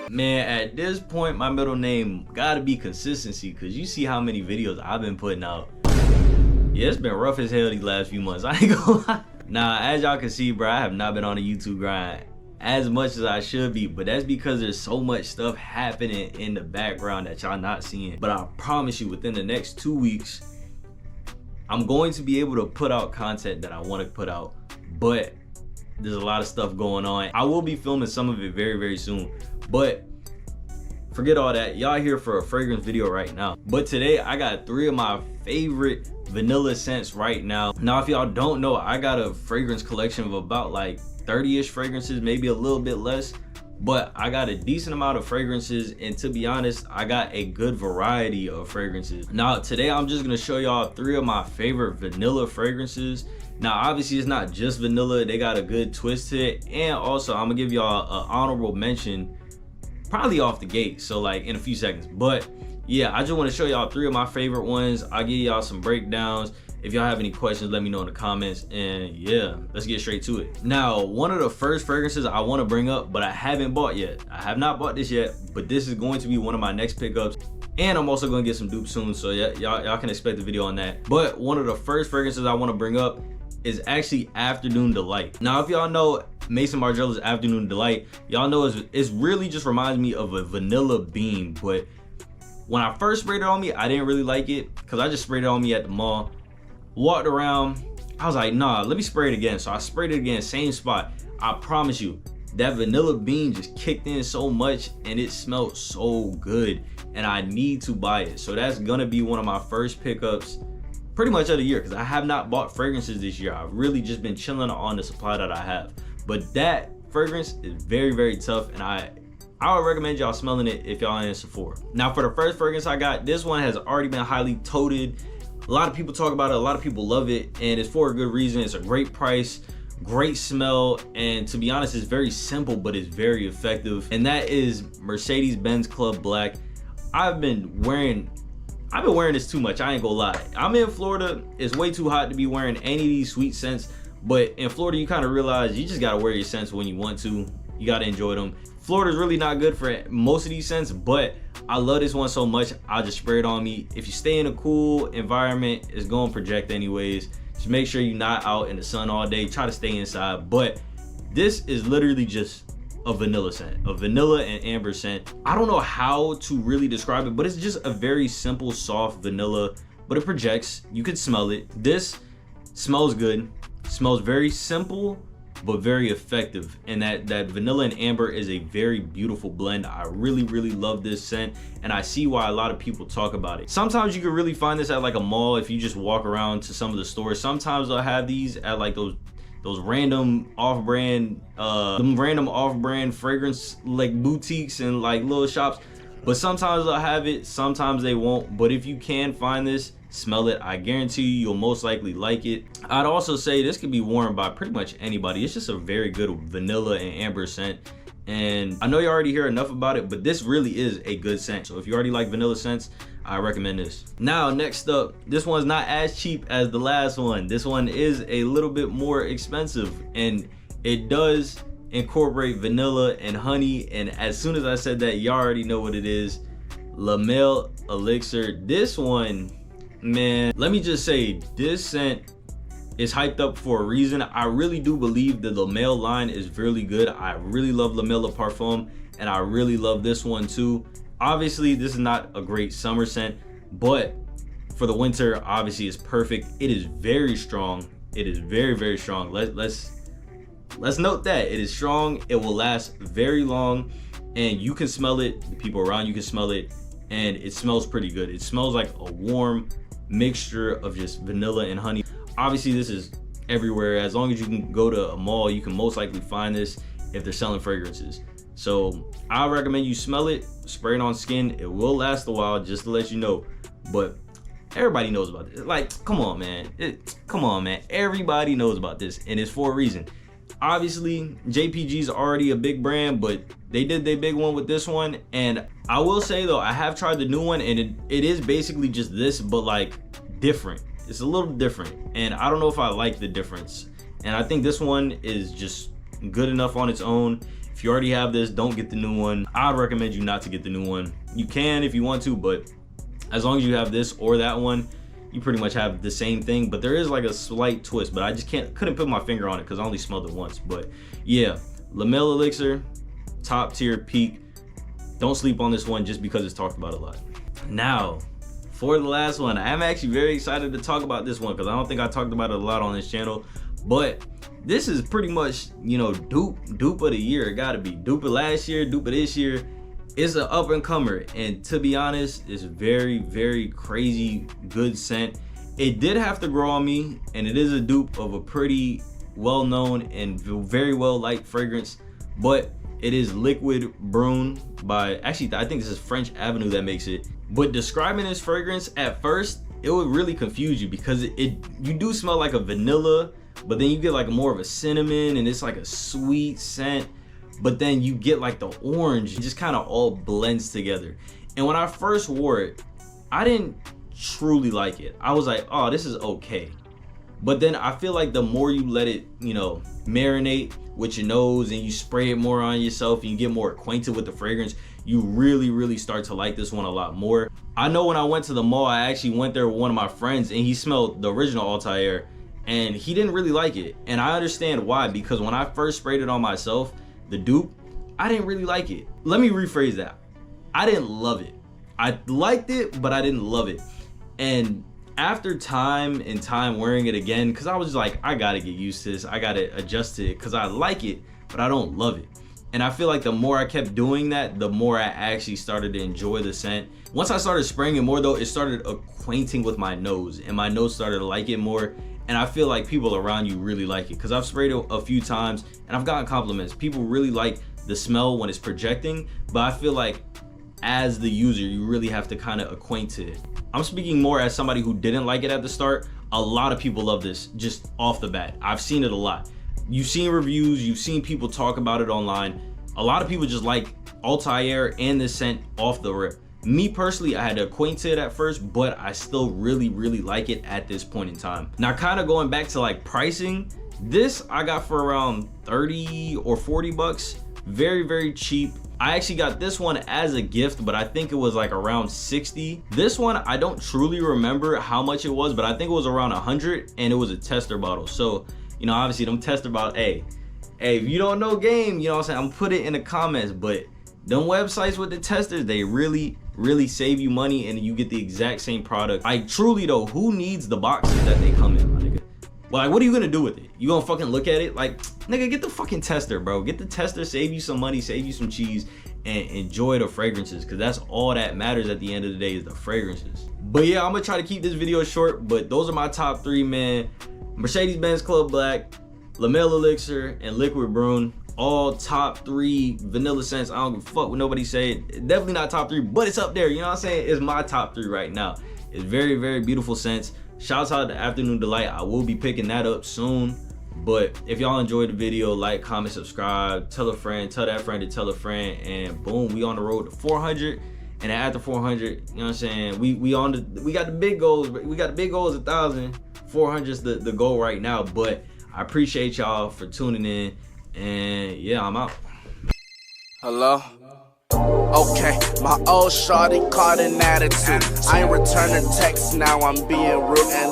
Man, at this point, my middle name gotta be consistency, because you see how many videos I've been putting out. Yeah, it's been rough as hell these last few months. I ain't gonna lie. Nah, as y'all can see, bro, I have not been on a YouTube grind as much as I should be, but that's because there's so much stuff happening in the background that y'all not seeing. But I promise you, within the next 2 weeks, I'm going to be able to put out content that I want to put out, but there's a lot of stuff going on. I will be filming some of it very, very soon, but forget all that. Y'all here for a fragrance video right now. But today I got 3 of my favorite vanilla scents right now. Now, if y'all don't know, I got a fragrance collection of about like 30-ish fragrances, maybe a little bit less, but I got a decent amount of fragrances, and to be honest, I got a good variety of fragrances. Now today I'm just gonna show y'all 3 of my favorite vanilla fragrances. Now obviously it's not just vanilla, they got a good twist to it, and also I'm gonna give y'all an honorable mention probably off the gate, so like in a few seconds. But yeah, I just want to show y'all 3 of my favorite ones. I'll give y'all some breakdowns. If y'all have any questions, let me know in the comments, and yeah, let's get straight to it. Now, one of the first fragrances I want to bring up, but I haven't bought yet. I have not bought this yet, but this is going to be one of my next pickups, and I'm also going to get some dupes soon, so yeah, y'all can expect a video on that. But one of the first fragrances I want to bring up is actually Afternoon Delight. Now, if y'all know Maison Margiela's Afternoon Delight, y'all know it's really just reminds me of a vanilla bean, but when I first sprayed it on me, I didn't really like it because I just sprayed it on me at the mall. Walked around, I was like, nah, let me spray it again. So I sprayed it again, same spot. I promise you, that vanilla bean just kicked in so much, and it smelled so good, and I need to buy it. So that's gonna be one of my first pickups pretty much of the year, because I have not bought fragrances this year. I've really just been chilling on the supply that I have. But that fragrance is very, very tough, and I would recommend y'all smelling it if y'all in Sephora. Now, for the first fragrance I got, this one has already been highly touted. A lot of people talk about it, a lot of people love it, and it's for a good reason. It's a great price, great smell, and to be honest, it's very simple, but it's very effective. And that is Mercedes-Benz Club Black. I've been wearing this too much, I ain't gonna lie. I'm in Florida, it's way too hot to be wearing any of these sweet scents, but in Florida, you kind of realize you just gotta wear your scents when you want to. You gotta enjoy them. Florida's really not good for most of these scents, but I love this one so much, I'll just spray it on me. If you stay in a cool environment, it's gonna project anyways. Just make sure you're not out in the sun all day. Try to stay inside. But this is literally just a vanilla scent, a vanilla and amber scent. I don't know how to really describe it, but it's just a very simple, soft vanilla, but it projects. You could smell it. This smells good, smells very simple, but very effective, and that vanilla and amber is a very beautiful blend. I really, really love this scent, and I see why a lot of people talk about it. Sometimes you can really find this at like a mall if you just walk around to some of the stores. Sometimes they'll have these at like those random off-brand fragrance like boutiques and like little shops, but sometimes they'll have it, sometimes they won't. But if you can find this, smell it. I guarantee you'll most likely like it. I'd also say this could be worn by pretty much anybody. It's just a very good vanilla and amber scent, and I know you already hear enough about it, but this really is a good scent. So if you already like vanilla scents, I recommend this. Now, next up, this one's not as cheap as the last one. This one is a little bit more expensive, and it does incorporate vanilla and honey, and as soon as I said that, you already know what it is. La Male Elixir. This one, man, let me just say, this scent is hyped up for a reason. I really do believe the La Male line is really good. I really love La Male Parfum, and I really love this one too. Obviously, this is not a great summer scent, but for the winter, obviously it's perfect. It is very strong. It is very, very strong. Let's note that it is strong. It will last very long, and you can smell it. The people around you can smell it, and it smells pretty good. It smells like a warm mixture of just vanilla and honey. Obviously, this is everywhere. As long as you can go to a mall, you can most likely find this if they're selling fragrances. So I recommend you smell it, spray it on skin. It will last a while, just to let you know. But everybody knows about this. Like, come on, man. Come on, man. Everybody knows about this, and it's for a reason. Obviously, JPG's already a big brand, but they did their big one with this one. And I will say though, I have tried the new one, and it is basically just this, but like different. It's a little different, and I don't know if I like the difference. And I think this one is just good enough on its own. If If you already have this, don't get the new one. I'd recommend you not to get the new one. You can if you want to, but as long as you have this or that one, you pretty much have the same thing. But there is like a slight twist, but I just couldn't put my finger on it because I only smelled it once. But yeah, Lamel Elixir, top tier, peak. Don't sleep on this one just because it's talked about a lot. Now, for the last one, I'm actually very excited to talk about this one because I don't think I talked about it a lot on this channel. But this is pretty much, you know, dupe of the year. It gotta be dupe of last year, dupe of this year. It's an up and comer, and to be honest, it's very, very crazy good scent. It did have to grow on me, and it is a dupe of a pretty well-known and very well-liked fragrance, but it is Liquid Brune by, actually I think this is French Avenue that makes it. But describing this fragrance at first, it would really confuse you because you do smell like a vanilla, but then you get like more of a cinnamon, and it's like a sweet scent. But then you get like the orange, it just kind of all blends together. And when I first wore it, I didn't truly like it. I was like, oh, this is okay. But then I feel like the more you let it, you know, marinate with your nose and you spray it more on yourself and you get more acquainted with the fragrance, you really, really start to like this one a lot more. I know when I went to the mall, I actually went there with one of my friends and he smelled the original Altair and he didn't really like it. And I understand why, because when I first sprayed it on myself, the dupe, I didn't really like it. Let me rephrase that. I didn't love it. I liked it, but I didn't love it. And after time and time wearing it again, because I was like, I gotta get used to this, I gotta adjust to it, because I like it, but I don't love it. And I feel like the more I kept doing that, the more I actually started to enjoy the scent. Once I started spraying it more though, it started acquainting with my nose, and my nose started to like it more. And I feel like people around you really like it, because I've sprayed it a few times and I've gotten compliments. People really like the smell when it's projecting, but I feel like as the user, you really have to kind of acquaint to it. I'm speaking more as somebody who didn't like it at the start. A lot of people love this just off the bat. I've seen it a lot. You've seen reviews, you've seen people talk about it online. A lot of people just like Altair and this scent off the rip. Me personally, I had to acquaint to it at first, but I still really, really like it at this point in time. Now, kind of going back to like pricing, this I got for around 30 or 40 bucks. Very, very cheap. I actually got this one as a gift, but I think it was like around 60. This one, I don't truly remember how much it was, but I think it was around 100, and it was a tester bottle. So, you know, obviously them tester bottles, hey, if you don't know game, you know what I'm saying, I'm put it in the comments, but them websites with the testers, they really, really save you money and you get the exact same product. Like truly though, who needs the boxes that they come in, my nigga? Well, like, what are you gonna do with it? You gonna fucking look at it? Like, nigga, get the fucking tester, bro. Get the tester, save you some money, save you some cheese, and enjoy the fragrances, because that's all that matters at the end of the day is the fragrances. But yeah, I'm gonna try to keep this video short, but those are my top three, man. Mercedes-Benz Club Black, Lamel Elixir, and Liquid Brune. All top three vanilla scents. I don't give a fuck what nobody say. Definitely not top three, but it's up there. You know what I'm saying? It's my top three right now. It's very, very beautiful scents. Shouts out to Afternoon Delight. I will be picking that up soon. But if y'all enjoyed the video, like, comment, subscribe, tell a friend, tell that friend to tell a friend, and boom, we on the road to 400. And after 400, you know what I'm saying? We got the big goals. We got the big goals, 1,000. 400 is the goal right now. But I appreciate y'all for tuning in. And yeah, I'm out. Hello? Okay, my old shawty caught an attitude. I ain't returning texts, now I'm being rude and